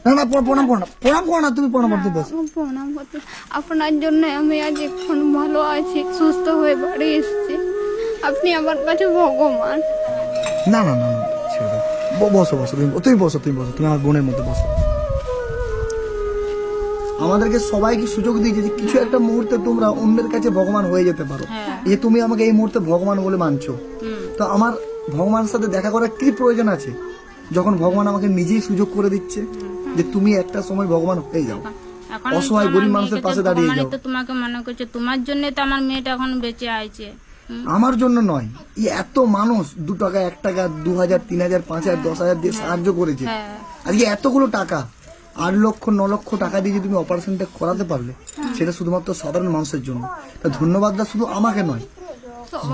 না না প্রণাম করো না, প্রণাম করো না, তুমি প্রণাম করতে বেশ। প্রণাম করতে আপনার জন্য আমি আজ এখন ভালো আছি, সুস্থ হয়ে বাড়ি এসেছি। আপনি আমার কাছে ভগবান। না না না না ছেড়ে দাও। বসো বসো, তুমি বসো, তুমি বসো, তুমি আমার বোনের মধ্যে বসো। আমাদেরকে সবাইকে সুযোগ দিয়েছে যে কিছু একটা মুহূর্তে তোমরা অন্যের কাছে ভগবান হয়ে যেতে পারো। এই তুমি আমাকে এই মুহূর্তে ভগবান বলে মানছো, তো আমার ভগবানের সাথে দেখা করার কি প্রয়োজন আছে যখন ভগবান আমাকে নিজেই সুযোগ করে দিচ্ছে যে তুমি একটা সময় ভগবান হয়ে যাও, অসহায় গরিব মানুষের পাশে দাঁড়িয়ে যাও। তো তোমাকে মনে করছে, তোমার জন্য তো আমার মেয়েটা এখন বেঁচে আছে। আমার জন্য নয়, এই এত মানুষ 2 টাকা 1 টাকা 2000 3000 5000 10,000 দিয়ে সাহায্য করেছে। আজকে এতগুলো টাকা 8 লক্ষ 9 লক্ষ টাকা দিয়ে যদি তুমি অপারেশনটা করাতে পারলে, সেটা শুধুমাত্র সাধারণ মানুষের জন্য। তা ধন্যবাদটা শুধু আমাকে নয়,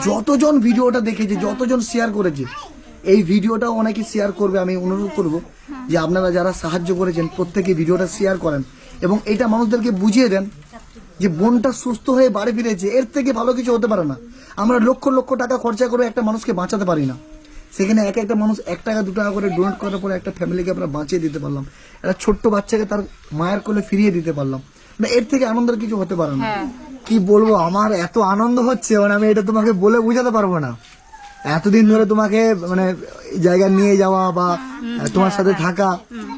যতজন ভিডিওটা দেখেছে, যতজন শেয়ার করেছে, এই ভিডিওটাও অনেকে শেয়ার করবে। আমি অনুরোধ করব যে আপনারা যারা সাহায্য করেছেন প্রত্যেকে ভিডিওটা শেয়ার করেন এবং এটা মানুষদেরকে বুঝিয়ে দেন যে বোনটা সুস্থ হয়ে বাড়ি ফিরেছে, এর থেকে ভালো কিছু হতে পারে না। আমরা লক্ষ লক্ষ টাকা খরচা করে একটা মানুষকে বাঁচাতে পারি না, সেখানে এক একটা মানুষ 1 টাকা 2 টাকা করে ডোনেট করার পরে একটা ফ্যামিলিকে আমরা বাঁচিয়ে দিতে পারলাম, একটা ছোট্ট বাচ্চাকে তার মায়ের কোলে ফিরিয়ে দিতে পারলাম। না এর থেকে আনন্দের কিছু হতে পারে না। কি বলবো, আমার এত আনন্দ হচ্ছে, মানে আমি এটা তোমাকে বলে বোঝাতে পারবো না। এতদিন ধরে তোমাকে মানে জায়গায় নিয়ে যাওয়া বা তোমার সাথে থাকা,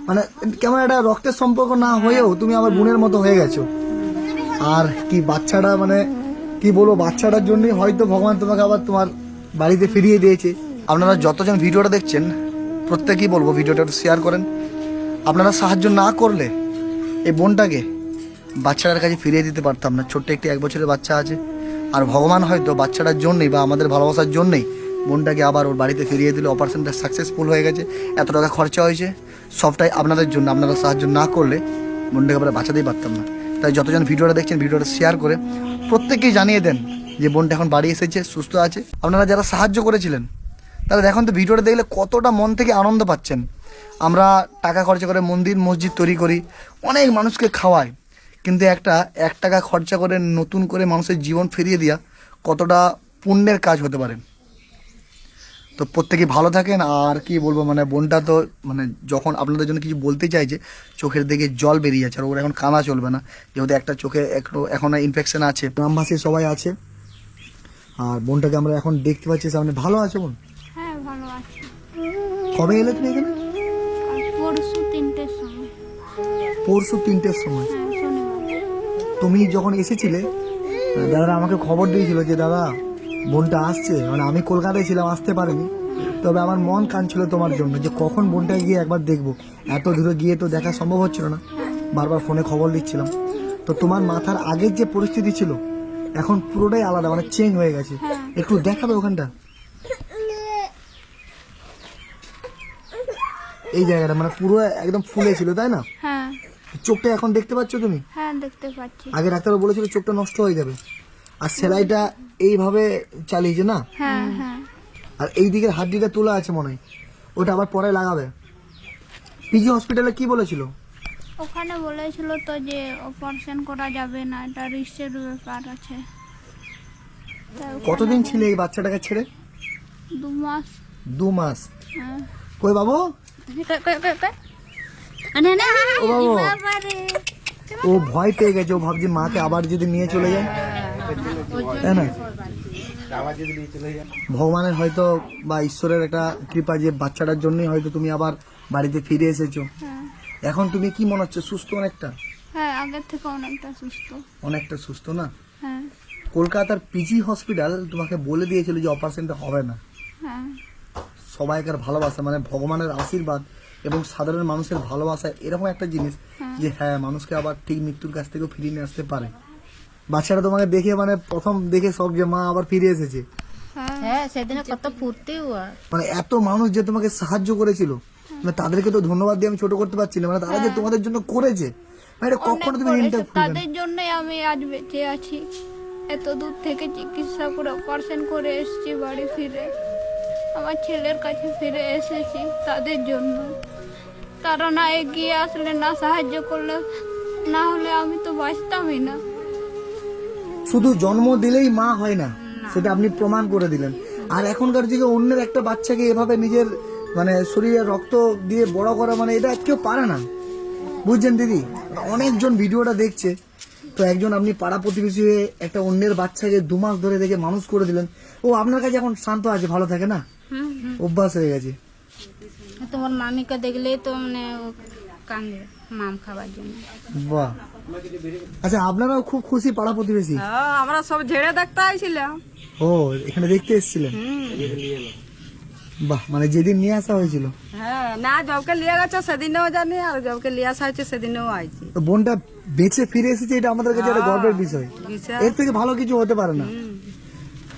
মানে কেমন একটা রক্তের সম্পর্ক না হয়েও তুমি আমার বোনের মতো হয়ে গেছো। আর কি বাচ্চাটা, মানে কি বলবো, বাচ্চাটার জন্যই হয়তো ভগবান তোমাকে আবার তোমার বাড়িতে ফিরিয়ে দিয়েছে। আপনারা যতজন ভিডিওটা দেখছেন প্রত্যেকেই বলবো ভিডিওটা শেয়ার করেন। আপনারা সাহায্য না করলে এই বোনটাকে বাচ্চাটার কাছে ফিরিয়ে দিতে পারতাম না। ছোট্ট একটি 1 বছরের বাচ্চা আছে, আর ভগবান হয়তো বাচ্চাটার জন্যই বা আমাদের ভালোবাসার জন্যই বোনটাকে আবার ওর বাড়িতে ফিরিয়ে দিলে। অপারেশনটা সাকসেসফুল হয়ে গেছে, এত টাকা খরচা হয়েছে, সবটাই আপনাদের জন্য। আপনারা সাহায্য না করলে বোনটাকে আমরা বাঁচাতেই পারতাম না। তাই যতজন ভিডিওটা দেখছেন ভিডিওটা শেয়ার করে প্রত্যেকেই জানিয়ে দেন যে বোনটা এখন বাড়ি এসেছে, সুস্থ আছে। আপনারা যারা সাহায্য করেছিলেন তাহলে দেখুন তো ভিডিওটা দেখলে কতটা মন থেকে আনন্দ পাচ্ছেন। আমরা টাকা খরচা করে মন্দির মসজিদ তৈরি করি, অনেক মানুষকে খাওয়াই, কিন্তু 1 টাকা খরচা করে নতুন করে মানুষের জীবন ফিরিয়ে দেওয়া কতটা পুণ্যের কাজ হতে পারে। তো প্রত্যেকেই ভালো থাকেন। আর কি বলবো, মানে বোনটা তো মানে যখন আপনাদের জন্য কিছু বলতে চাইছে চোখের দিকে জল বেরিয়ে যাচ্ছে, আর ওর এখন কানা চলবে না, যেহেতু একটা চোখে একটু এখন ইনফেকশন আছে। গ্রামবাসী সবাই আছে, আর বোনটাকে আমরা এখন দেখতে পাচ্ছি সামনে। ভালো আছে বোন? হ্যাঁ ভালো আছি। কবে এলে তুমি এখানে? পরশু 3টের সময়। পরশু 3টের সময়। হ্যাঁ, শনিবার। তুমি যখন এসেছিলে দাদা আমাকে খবর দিয়েছিল যে দাদা বোনটা আসছে, মানে আমি কলকাতায় ছিলাম, আসতে পারিনি, তবে আমার মন কাঁদছিল তোমার জন্য যে কখন বোনটাকে গিয়ে একবার দেখবো। এত দূরে গিয়ে তো দেখা সম্ভব হচ্ছিল না, বারবার ফোনে খবর দিচ্ছিলাম। তো তোমার মাথার আগের যে পরিস্থিতি ছিল এখন পুরোটাই আলাদা, মানে চেঞ্জ হয়ে গেছে। একটু দেখাবে ওখানটা, এই জায়গাটা মানে পুরো একদম ফুলে ছিল, তাই না? হ্যাঁ চোখটা এখন দেখতে পাচ্ছ তুমি? হ্যাঁ দেখতে পাচ্ছি। আগে ডাক্তার বলেছিল চোখটা নষ্ট হয়ে যাবে, আর সেলাইটা এইভাবে চালিয়েছে না, হ্যাঁ হ্যাঁ। আর এই দিকের হাড্ডিটা তোলা আছে মনে হয়, ওটা আবার পরে লাগাবে। পিজি হসপিটালে কি বলেছিল? ওখানে বলেছিল তো যে অপারেশন করা যাবে না, এটা রিস্কের ব্যাপার আছে। তাই ওখানে কতদিন ছিল এই বাচ্চাটাকে ছেড়ে? 2 মাস। 2 মাস। হ্যাঁ। কই বাবু, ও বাবু, ও ভয় পেয়ে গেছে, ও ভাবছে মাকে আবার যদি নিয়ে চলে যায়, তাই না? ভগবানের হয়তো বা ঈশ্বরের একটা কৃপা যে বাচ্চাটার জন্যই হয়তো তুমি আবার বাড়িতে ফিরে এসেছো। হ্যাঁ এখন তুমি কি মনে হচ্ছে, সুস্থ অনেকটা? হ্যাঁ, আগের থেকে অনেকটা সুস্থ। অনেকটা সুস্থ না? হ্যাঁ কলকাতার পিজি হসপিটাল তোমাকে বলে দিয়েছিল যে অপারেশনটা হবে না। হ্যাঁ। সবাইকার ভালোবাসা, মানে ভগবানের আশীর্বাদ এবং সাধারণ মানুষের ভালোবাসা এরকম একটা জিনিস যে হ্যাঁ মানুষকে আবার ঠিক মৃত্যুর কাছ থেকেও ফিরিয়ে নিয়ে আসতে পারে। বাচ্চাটা তোমাকে দেখে মানে প্রথম দেখে সব যে মা আবার ফিরে এসেছে, হ্যাঁ সেদিনে কত ফুর্তি হওয়া। মানে এত মানুষ যে তোমাকে সাহায্য করেছিল, মানে তাদেরকে তো ধন্যবাদ দিয়ে আমি ছোট করতে পারছি না, মানে তারা যে তোমাদের জন্য করেছে, মানে এটা কখনো তুমি অনেক চিন্তা করেছে, করবে না। তাদের জন্যই আমি আজ বেঁচে আছি। এত দূর থেকে চিকিৎসা করে অপারেশন করে এসেছি বাড়ি ফিরে, আমার ছেলের কাছে ফিরে এসেছি তাদের জন্য। তারা না এগিয়ে আসলে, না সাহায্য করলে, না হলে আমি তো বাঁচতামই না। শুধু জন্ম দিলেই মা হয় না, সেটা আপনি প্রমাণ করে দিলেন। আর এখনকার যুগে অন্যের একটা বাচ্চাকে এভাবে নিজের মানে শরীরে রক্ত দিয়ে বড় করা, মানে এটা কেউ পারে না। বুঝছেন দিদি, অনেকজন ভিডিওটা দেখছে, তো একজন আপনি পাড়া প্রতিবেশী হয়ে একটা অন্যের বাচ্চাকে 2 মাস ধরে দেখে মানুষ করে দিলেন, ও আপনার কাছে এখন শান্ত আছে, ভালো থাকে না, অভ্যাস হয়ে গেছে। তোমার মামিকে দেখলেই তো মানে ও কান্দে মাম খাবার জন্য। বাহ, আচ্ছা আপনারাও খুব খুশি পাড়া প্রতিবেশী? হ্যাঁ, আমরা সব ঝেড়ে দেখতে আইছিলাম। ও, এখানে দেখতে এসেছিলেন? বাহ, মানে যেদিন নিয়ে আসা হয়েছিল। হ্যাঁ, না জবকে লিয়ে গেছে সেদিনেও জানি, আর জবকে লিয়ে আসা হয়েছে সেদিনেও আইছি। তো বোনটা বেঁচে ফিরে এসেছে, এটা আমাদের কাছে একটা গর্বের বিষয়। বিশাল। এর থেকে ভালো কিছু হতে পারে না।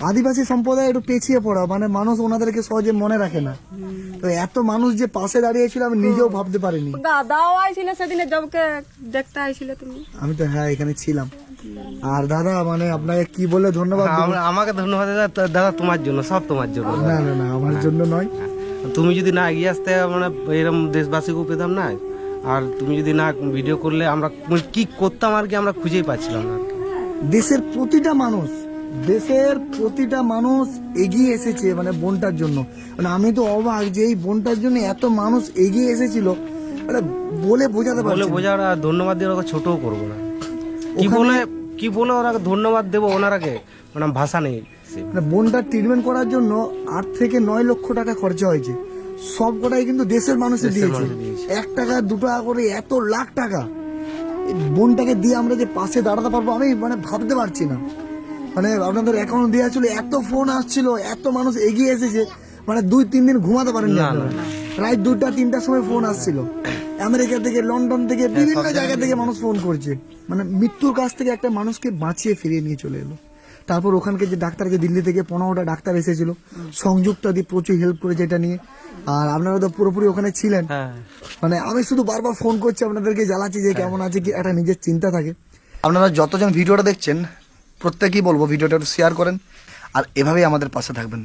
আদিবাসী সম্প্রদায় একটু পেছিয়ে পড়া, মানে মানুষ ওনাদেরকে সহজে মনে রাখে না। তো এত মানুষ যে পাশে দাঁড়িয়েছিল আমি নিজেও ভাবতে পারিনি। দাদাও আইছিল সেদিনে জবকে দেখতে আইছিল তুমি। আমি তো হ্যাঁ এখানে ছিলাম। আর দাদা মানে আপনাকে কি বলে ধন্যবাদ দেব? আমাকে ধন্যবাদ দাদা, তোমার জন্য, সব তোমার জন্য। না না না, আমার জন্য নয়। তুমি যদি না এগিয়ে আসতে মানে এরকম দেশবাসীকেও পেতাম না, আর তুমি যদি না ভিডিও করলে আমরা কি করতাম আর কি আমরা খুঁজেই পাচ্ছিলাম না। দেশের প্রতিটা মানুষ এগিয়ে এসেছে মানে বোনটার জন্য। মানে আমি তো অবাক যে এই বোনটার জন্য এত মানুষ এগিয়ে এসেছিল, মানে বলে বোঝাতে বলে পারছি না। বোঝা আর ধন্যবাদ দিয়ে ওরা ছোটও করবো না, কি বলে ওরা ধন্যবাদ দেবো ওনারাকে, মানে ভাষা নেই। মানে বোনটার ট্রিটমেন্ট করার জন্য 8 থেকে 9 লক্ষ টাকা খরচা হয়েছে, সব কটাই কিন্তু দেশের মানুষে দিয়েছে। 1 টাকা 2 টাকা করে এত লাখ টাকা এই বোনটাকে দিয়ে আমরা যে পাশে দাঁড়াতে পারবো আমি মানে ভাবতে পারছি না। মানে আপনাদের অ্যাকাউন্ট দেওয়া ছিল, এত ফোন আসছিল, এত মানুষ এগিয়ে এসেছে, মানে 2-3 দিন ঘুমাতে পারেননি আপনারা। রাত 2টা-3টার সময় ফোন আসছিল আমেরিকা থেকে, লন্ডন থেকে, বিভিন্ন জায়গা থেকে মানুষ ফোন করছে। মানে মৃত্যুর কাছ থেকে একটা মানুষকে বাঁচিয়ে ফিরিয়ে নিয়ে চলে এলো। তারপর ওখানকে যে ডাক্তার, যে দিল্লি থেকে 15টা ডাক্তার এসেছিল, সংযুক্ত দিয়ে প্রচুর হেল্প করেছে এটা নিয়ে। আর আপনারা তো পুরোপুরি ওখানে ছিলেন। মানে আমি শুধু বারবার ফোন করছি আপনাদেরকে, জ্বালাচ্ছি যে কেমন আছে, কি একটা নিজের চিন্তা থাকে। আপনারা যতজন ভিডিওটা দেখছেন প্রত্যেকেই বলবো ভিডিওটা একটু শেয়ার করেন, আর এভাবেই আমাদের পাশে থাকবেন।